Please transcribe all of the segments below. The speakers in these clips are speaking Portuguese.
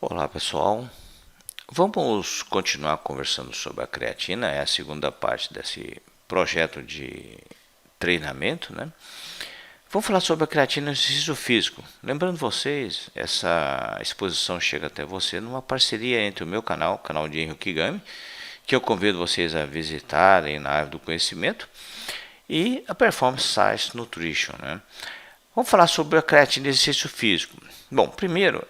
Olá pessoal, vamos continuar conversando sobre a creatina, é a segunda parte desse projeto de treinamento, né? Vamos falar sobre a creatina no exercício físico. Lembrando vocês, essa exposição chega até você numa parceria entre o meu canal, o canal de Henry Kigami, que eu convido vocês a visitarem na área do conhecimento, e a Performance Science Nutrition, né? Vamos falar sobre a creatina e exercício físico. Bom, primeiro,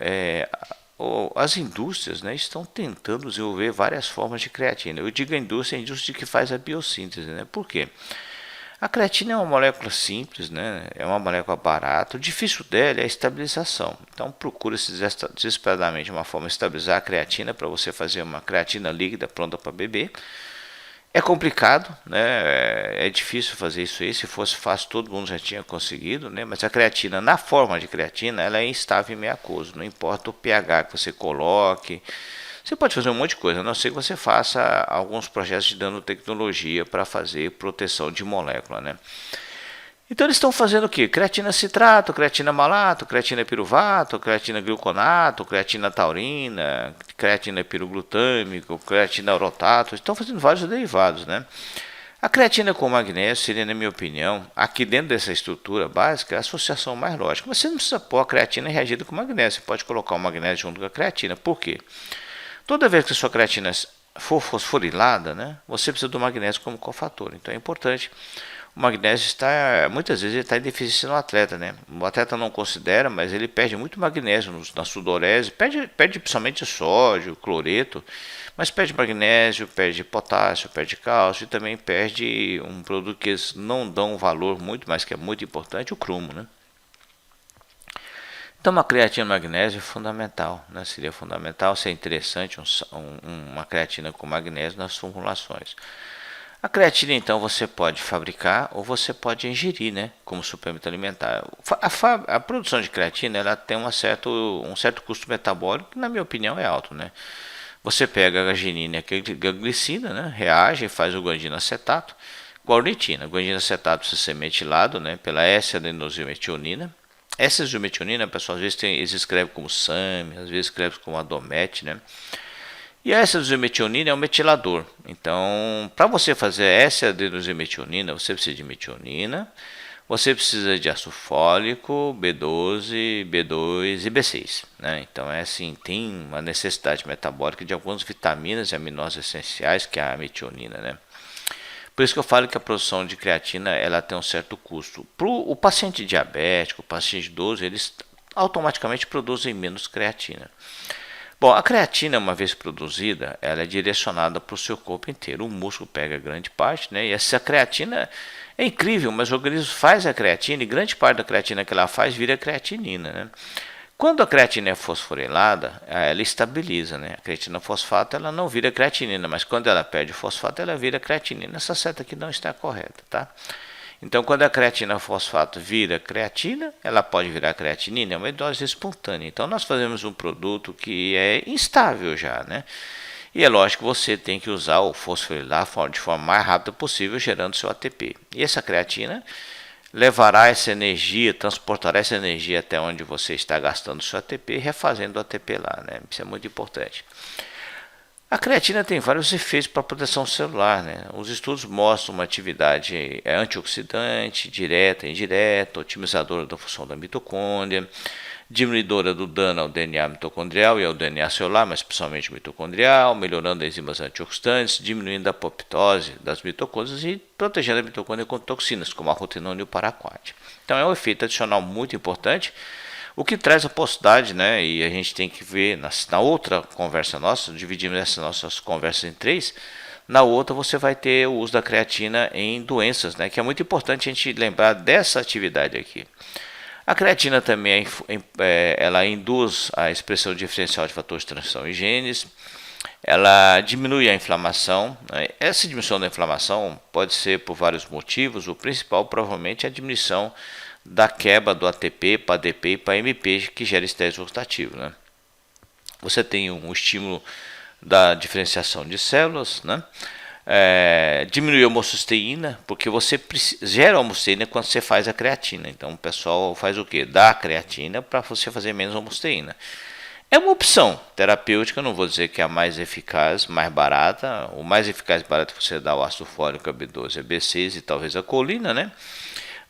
as indústrias, né, estão tentando desenvolver várias formas de creatina. Eu digo a indústria que faz a biossíntese. Né? Por quê? A creatina é uma molécula simples, né? É uma molécula barata. O difícil dela é a estabilização. Então procura-se desesperadamente uma forma de estabilizar a creatina para você fazer uma creatina líquida pronta para beber. É complicado, né? É difícil fazer isso aí. Se fosse fácil, todo mundo já tinha conseguido, né? Mas a creatina, na forma de creatina, ela é instável e meio aquoso. Não importa o pH que você coloque. Você pode fazer um monte de coisa, a não ser que você faça alguns projetos de nanotecnologia para fazer proteção de molécula, né? Então eles estão fazendo o que? Creatina citrato, creatina malato, creatina piruvato, creatina gluconato, creatina taurina, creatina piroglutâmico, creatina orotato. Estão fazendo vários derivados, né? A creatina com magnésio seria, na minha opinião, aqui dentro dessa estrutura básica, a associação mais lógica. Mas você não precisa pôr a creatina reagida com magnésio. Você pode colocar o magnésio junto com a creatina. Por quê? Toda vez que a sua creatina for fosforilada, né, você precisa do magnésio como cofator. Então é importante. O magnésio está, muitas vezes, ele está em deficiência no atleta, né? O atleta não considera, mas ele perde muito magnésio na sudorese, perde principalmente sódio, cloreto, mas perde magnésio, perde potássio, perde cálcio e também perde um produto que eles não dão valor muito, mas que é muito importante, o cromo, né? Então, uma creatina magnésio é fundamental, né? Seria fundamental, seria interessante uma creatina com magnésio nas formulações. A creatina, então, você pode fabricar ou você pode ingerir, né, como suplemento alimentar. A produção de creatina ela tem um certo custo metabólico que, na minha opinião, é alto. Né? Você pega a arginina e a glicina, né, reage e faz o guanidino acetato com a ornitina. O guanidino acetato precisa ser metilado, né, pela S-adenosilmetionina. Essa isometionina, pessoal, às vezes eles escrevem como SAM, às vezes escrevem como Adomet, né? E a S-adenosilmetionina é um metilador. Então, para você fazer essa adenosilmetionina, você precisa de metionina, você precisa de ácido fólico, B12, B2 e B6. Né? Então, é assim, tem uma necessidade metabólica de algumas vitaminas e aminoácidos essenciais, que é a metionina. Né? Por isso que eu falo que a produção de creatina ela tem um certo custo. Para o paciente diabético, o paciente idoso, eles automaticamente produzem menos creatina. Bom, a creatina, uma vez produzida, ela é direcionada para o seu corpo inteiro. O músculo pega grande parte, né? E essa creatina é incrível, mas o organismo faz a creatina e grande parte da creatina que ela faz vira creatinina, né? Quando a creatina é fosforilada, ela estabiliza, né? A creatina fosfato ela não vira creatinina, mas quando ela perde o fosfato, ela vira creatinina. Essa seta aqui não está correta, tá? Então, quando a creatina fosfato vira creatina, ela pode virar creatinina, é uma dose espontânea. Então, nós fazemos um produto que é instável já, né? E é lógico que você tem que usar o fosforilar de forma mais rápida possível, gerando seu ATP. E essa creatina levará essa energia, transportará essa energia até onde você está gastando seu ATP, refazendo o ATP lá, né? Isso é muito importante. A creatina tem vários efeitos para a proteção celular. Né? Os estudos mostram uma atividade antioxidante, direta e indireta, otimizadora da função da mitocôndria, diminuidora do dano ao DNA mitocondrial e ao DNA celular, mas principalmente mitocondrial, melhorando enzimas antioxidantes, diminuindo a apoptose das mitocôndrias e protegendo a mitocôndria contra toxinas, como a rotenona e o paraquat. Então é um efeito adicional muito importante, o que traz a possibilidade, né, e a gente tem que ver na outra conversa nossa, dividimos essas nossas conversas em três, na outra você vai ter o uso da creatina em doenças, né, que é muito importante a gente lembrar dessa atividade aqui. A creatina também ela induz a expressão diferencial de fatores de transição em genes, ela diminui a inflamação. Né? Essa diminuição da inflamação pode ser por vários motivos, o principal provavelmente é a diminuição da quebra do ATP para ADP e para MP, que gera estresse oxidativo. Né? Você tem um estímulo da diferenciação de células, né? Diminui a homocisteína, porque você gera homocisteína quando você faz a creatina. Então o pessoal faz o que? Dá a creatina para você fazer menos homocisteína. É uma opção terapêutica, não vou dizer que é a mais eficaz, mais barata. O mais eficaz e barato é você dar o ácido fólico, a B12, a B6 e talvez a colina, né?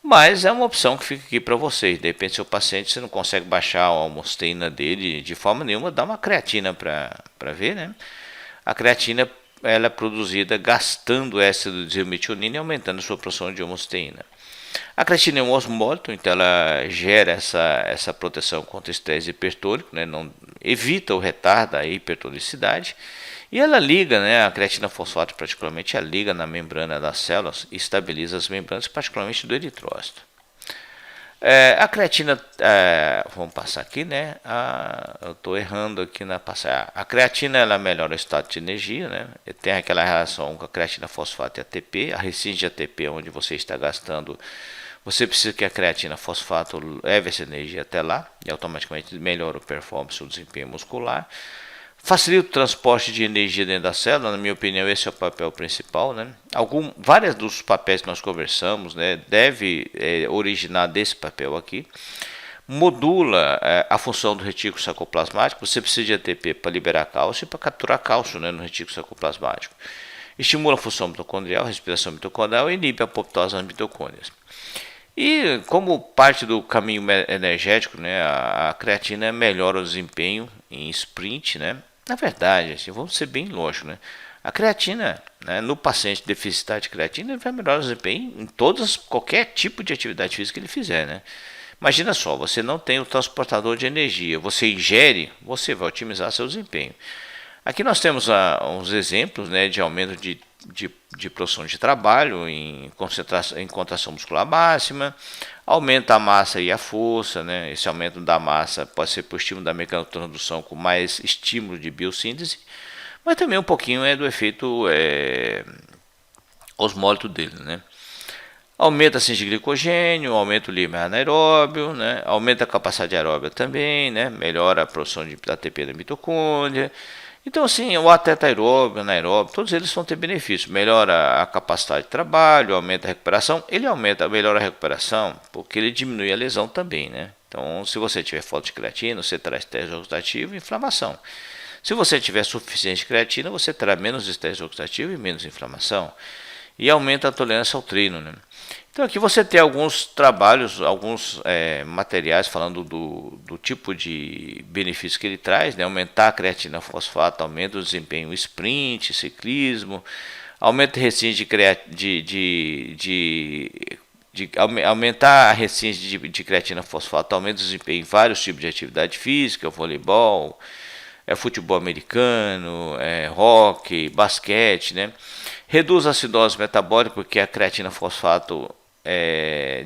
Mas é uma opção que fica aqui para vocês. De repente, seu paciente, você não consegue baixar a homosteína dele de forma nenhuma, dá uma creatina para ver, né? A creatina ela é produzida gastando ácido desilmetionina e aumentando a sua produção de homosteína. A creatina é um osmólito, então ela gera essa proteção contra estresse hipertônico, né? Não, evita ou retarda a hipertonicidade. E ela liga, né, a creatina fosfato particularmente, ela liga na membrana das células e estabiliza as membranas, particularmente do eritrócito. A creatina, vamos passar aqui, né? Eu estou errando aqui na passagem. A creatina ela melhora o estado de energia, né? Tem aquela relação com a creatina fosfato e ATP, a resíduo de ATP onde você está gastando. Você precisa que a creatina fosfato leve essa energia até lá e automaticamente melhora o performance, o desempenho muscular. Facilita o transporte de energia dentro da célula, na minha opinião, esse é o papel principal, né? Vários dos papéis que nós conversamos, né, deve originar desse papel aqui. Modula a função do retículo sarcoplasmático. Você precisa de ATP para liberar cálcio e para capturar cálcio, né, no retículo sarcoplasmático. Estimula a função mitocondrial, respiração mitocondrial e inibe a apoptose das mitocôndrias. E como parte do caminho energético, né, a creatina melhora o desempenho em sprint, né? Na verdade, assim, vamos ser bem lógico, né? A creatina, né, no paciente deficitário de creatina, vai melhorar o desempenho em qualquer tipo de atividade física que ele fizer, né? Imagina só, você não tem o transportador de energia, você ingere, você vai otimizar seu desempenho. Aqui nós temos uns exemplos, né, de aumento de produção de trabalho em contração muscular máxima, aumenta a massa e a força, né? Esse aumento da massa pode ser por estímulo da mecanotransdução com mais estímulo de biossíntese, mas também um pouquinho do efeito osmólito dele, né? Aumenta a síntese de glicogênio, aumenta o limiar anaeróbio, né? Aumenta a capacidade aeróbica também, né? Melhora a produção de ATP da mitocôndria. Então, assim, o atleta aeróbio, anaeróbio, todos eles vão ter benefícios. Melhora a capacidade de trabalho, aumenta a recuperação. Ele melhora a recuperação porque ele diminui a lesão também, né? Então, se você tiver falta de creatina, você terá estresse oxidativo e inflamação. Se você tiver suficiente creatina, você terá menos estresse oxidativo e menos inflamação. E aumenta a tolerância ao treino, né? Então aqui você tem alguns trabalhos, alguns materiais falando do tipo de benefício que ele traz, né? Aumentar a creatina fosfato, aumenta o desempenho sprint, ciclismo, aumenta a resistência aumentar a resistência de creatina fosfato, aumenta o desempenho em vários tipos de atividade física, voleibol, futebol americano, hóquei, basquete, né? Reduz a acidose metabólica, porque a creatina fosfato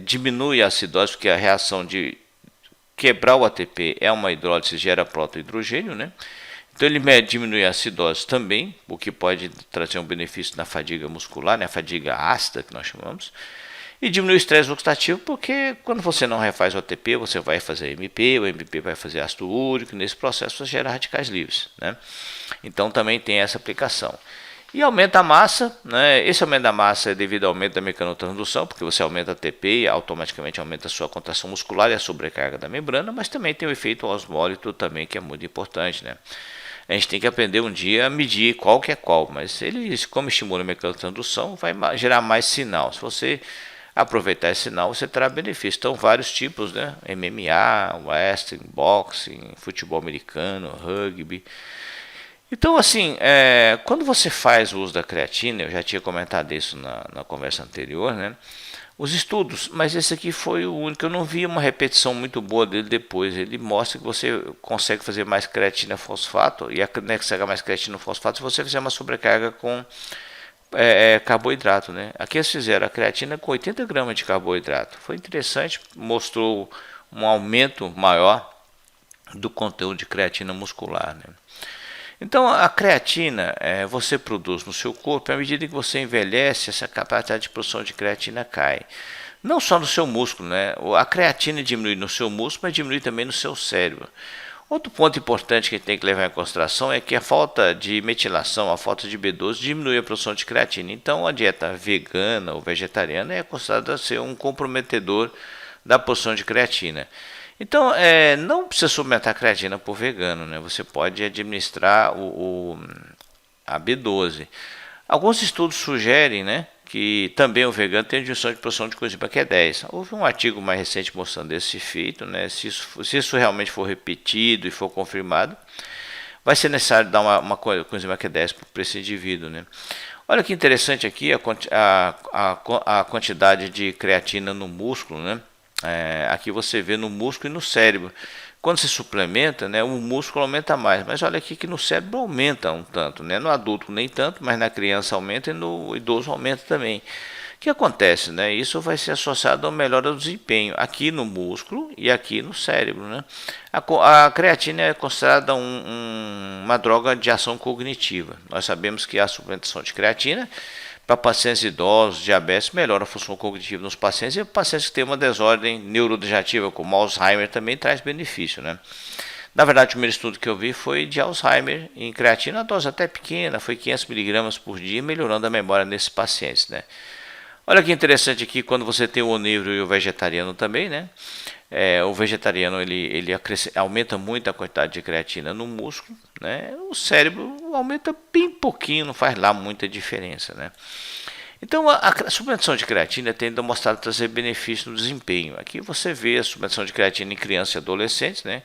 diminui a acidose, porque a reação de quebrar o ATP é uma hidrólise, gera protohidrogênio, né? Então ele diminui a acidose também, o que pode trazer um benefício na fadiga muscular, né? A fadiga ácida que nós chamamos. E diminui o estresse oxidativo, porque quando você não refaz o ATP, você vai fazer MP, o MP vai fazer ácido úrico, e nesse processo você gera radicais livres, né? Então também tem essa aplicação. E aumenta a massa, né? Esse aumento da massa é devido ao aumento da mecanotransdução, porque você aumenta a ATP e automaticamente aumenta a sua contração muscular e a sobrecarga da membrana, mas também tem o efeito osmólito também, que é muito importante, né? A gente tem que aprender um dia a medir qual que é qual, mas ele, como estimula a mecanotransdução, vai gerar mais sinal. Se você aproveitar esse sinal, você terá benefício. Então, vários tipos, né? MMA, wrestling, boxing, futebol americano, rugby. Então, assim, quando você faz o uso da creatina, eu já tinha comentado isso na conversa anterior, né? Os estudos, mas esse aqui foi o único, eu não vi uma repetição muito boa dele depois. Ele mostra que você consegue fazer mais creatina fosfato e anexar mais creatina fosfato se você fizer uma sobrecarga com carboidrato, né? Aqui eles fizeram a creatina com 80 gramas de carboidrato. Foi interessante, mostrou um aumento maior do conteúdo de creatina muscular, né? Então a creatina você produz no seu corpo, e à medida que você envelhece, essa capacidade de produção de creatina cai. Não só no seu músculo, né? A creatina diminui no seu músculo, mas diminui também no seu cérebro. Outro ponto importante que a gente tem que levar em consideração é que a falta de metilação, a falta de B12 diminui a produção de creatina. Então a dieta vegana ou vegetariana é considerada ser um comprometedor da produção de creatina. Então, não precisa suplementar creatina por vegano, né? Você pode administrar a B12. Alguns estudos sugerem, né, que também o vegano tem diminuição de produção de coenzima Q10. Houve um artigo mais recente mostrando esse efeito, né? Se isso realmente for repetido e for confirmado, vai ser necessário dar uma coenzima Q10 para esse indivíduo, né? Olha que interessante aqui a quantidade de creatina no músculo, né? Aqui você vê no músculo e no cérebro. Quando se suplementa, né, o músculo aumenta mais, mas olha aqui que no cérebro aumenta um tanto, né? No adulto nem tanto, mas na criança aumenta e no idoso aumenta também. O que acontece, né? Isso vai ser associado a uma melhora do desempenho aqui no músculo e aqui no cérebro, né? A creatina é considerada uma droga de ação cognitiva. Nós sabemos que a suplementação de creatina para pacientes idosos, diabetes, melhora a função cognitiva nos pacientes e pacientes que têm uma desordem neurodegenerativa, como Alzheimer, também traz benefício, né? Na verdade, o primeiro estudo que eu vi foi de Alzheimer em creatina, a dose até pequena, foi 500 miligramas por dia, melhorando a memória nesses pacientes, né? Olha que interessante aqui, quando você tem o onívoro e o vegetariano também, né? O vegetariano ele aumenta muito a quantidade de creatina no músculo, né? O cérebro aumenta bem pouquinho, não faz lá muita diferença, né? Então a suplementação de creatina tende a mostrar trazer benefícios no desempenho. Aqui você vê a suplementação de creatina em crianças e adolescentes, né?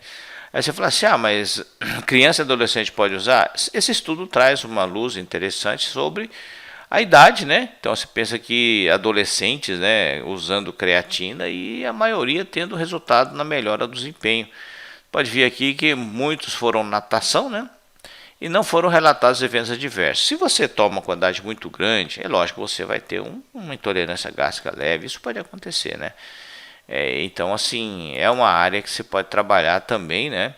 Aí você fala assim, mas criança e adolescente pode usar? Esse estudo traz uma luz interessante sobre a idade, né? Então você pensa que adolescentes, né, usando creatina e a maioria tendo resultado na melhora do desempenho. Pode ver aqui que muitos foram natação, né? E não foram relatados eventos adversos. Se você toma uma quantidade muito grande, é lógico que você vai ter uma intolerância gástrica leve, isso pode acontecer, né? Então, assim, é uma área que você pode trabalhar também, né?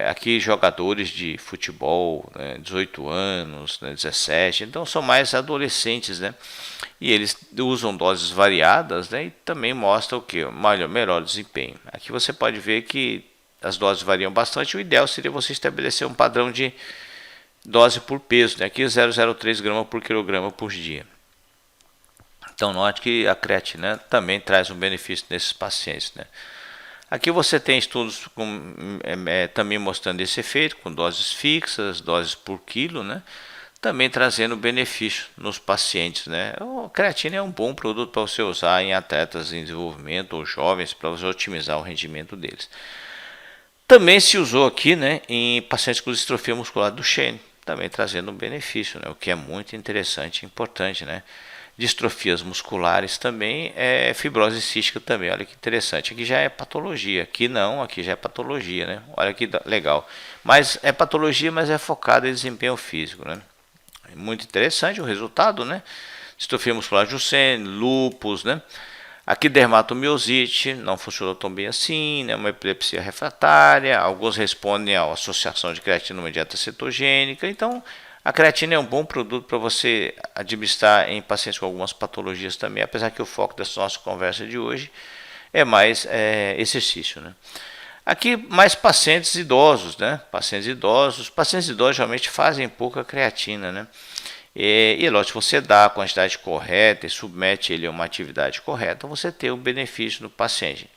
Aqui jogadores de futebol, né, 18 anos, né, 17, então são mais adolescentes, né? E eles usam doses variadas, né? E também mostra o que? Melhor desempenho. Aqui você pode ver que as doses variam bastante. O ideal seria você estabelecer um padrão de dose por peso, né? Aqui 0,03 gramas por quilograma por dia. Então note que a creatina também traz um benefício nesses pacientes, né? Aqui você tem estudos também mostrando esse efeito, com doses fixas, doses por quilo, né? Também trazendo benefício nos pacientes, né? A creatina é um bom produto para você usar em atletas em desenvolvimento ou jovens, para você otimizar o rendimento deles. Também se usou aqui, né, em pacientes com distrofia muscular do Duchenne, também trazendo um benefício, né? O que é muito interessante e importante, né? Distrofias musculares também, fibrose cística também, olha que interessante, aqui já é patologia, aqui não, aqui já é patologia, né? Olha que legal, mas é patologia, mas é focada em desempenho físico, né? Muito interessante o resultado, né? Distrofia muscular de Duchenne, lúpus, né? Aqui dermatomiosite, não funcionou tão bem assim, né? Uma epilepsia refratária, alguns respondem à associação de creatina numa dieta cetogênica, então a creatina é um bom produto para você administrar em pacientes com algumas patologias também, apesar que o foco dessa nossa conversa de hoje é mais exercício, né? Aqui mais pacientes idosos, né? Pacientes idosos geralmente fazem pouca creatina, né? E lógico, se você dá a quantidade correta e submete ele a uma atividade correta, você tem um benefício no paciente.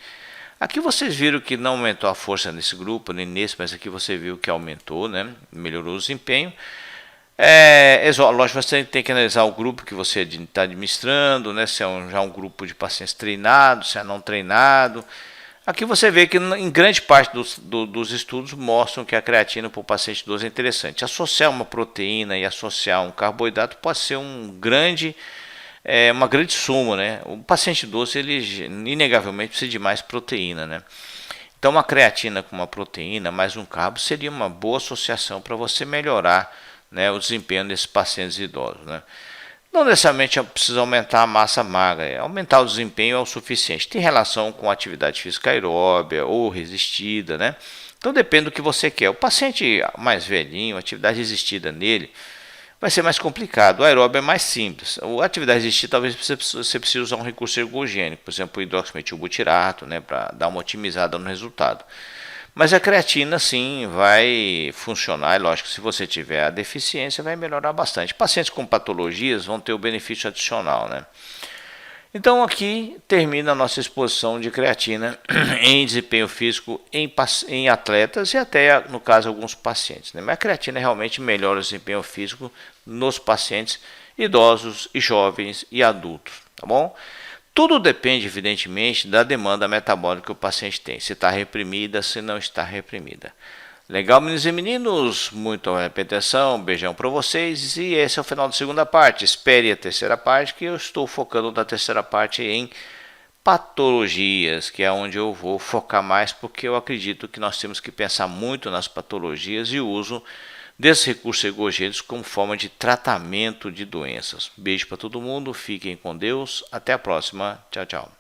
Aqui vocês viram que não aumentou a força nesse grupo, nem nesse, mas aqui você viu que aumentou, né? Melhorou o desempenho. Lógico, você tem que analisar o grupo que você está administrando, né? Se é já um grupo de pacientes treinados, se é não treinado. Aqui você vê que em grande parte dos estudos mostram que a creatina para o paciente idoso é interessante. Associar uma proteína e associar um carboidrato pode ser uma grande soma, né? O paciente idoso, ele inegavelmente precisa de mais proteína, né? Então uma creatina com uma proteína mais um carbo seria uma boa associação para você melhorar, né, o desempenho desses pacientes idosos, né? Não necessariamente precisa aumentar a massa magra, aumentar o desempenho é o suficiente. Tem relação com atividade física aeróbia ou resistida, né? Então depende do que você quer. O paciente mais velhinho, atividade resistida nele, vai ser mais complicado. O aeróbio é mais simples. A atividade resistida talvez você precise usar um recurso ergogênico, por exemplo, o hidroximetilbutirato, né, para dar uma otimizada no resultado. Mas a creatina sim vai funcionar, é lógico, se você tiver a deficiência vai melhorar bastante. Pacientes com patologias vão ter o benefício adicional, né? Então aqui termina a nossa exposição de creatina em desempenho físico em atletas e até, no caso, alguns pacientes. Né? Mas a creatina realmente melhora o desempenho físico nos pacientes idosos e jovens e adultos, tá bom? Tudo depende, evidentemente, da demanda metabólica que o paciente tem, se está reprimida, se não está reprimida. Legal, meninos e meninos, muito repetição, um beijão para vocês e esse é o final da segunda parte. Espere a terceira parte, que eu estou focando na terceira parte em patologias, que é onde eu vou focar mais, porque eu acredito que nós temos que pensar muito nas patologias e o uso desses recursos ergogênicos como forma de tratamento de doenças. Beijo para todo mundo, fiquem com Deus, até a próxima, tchau, tchau.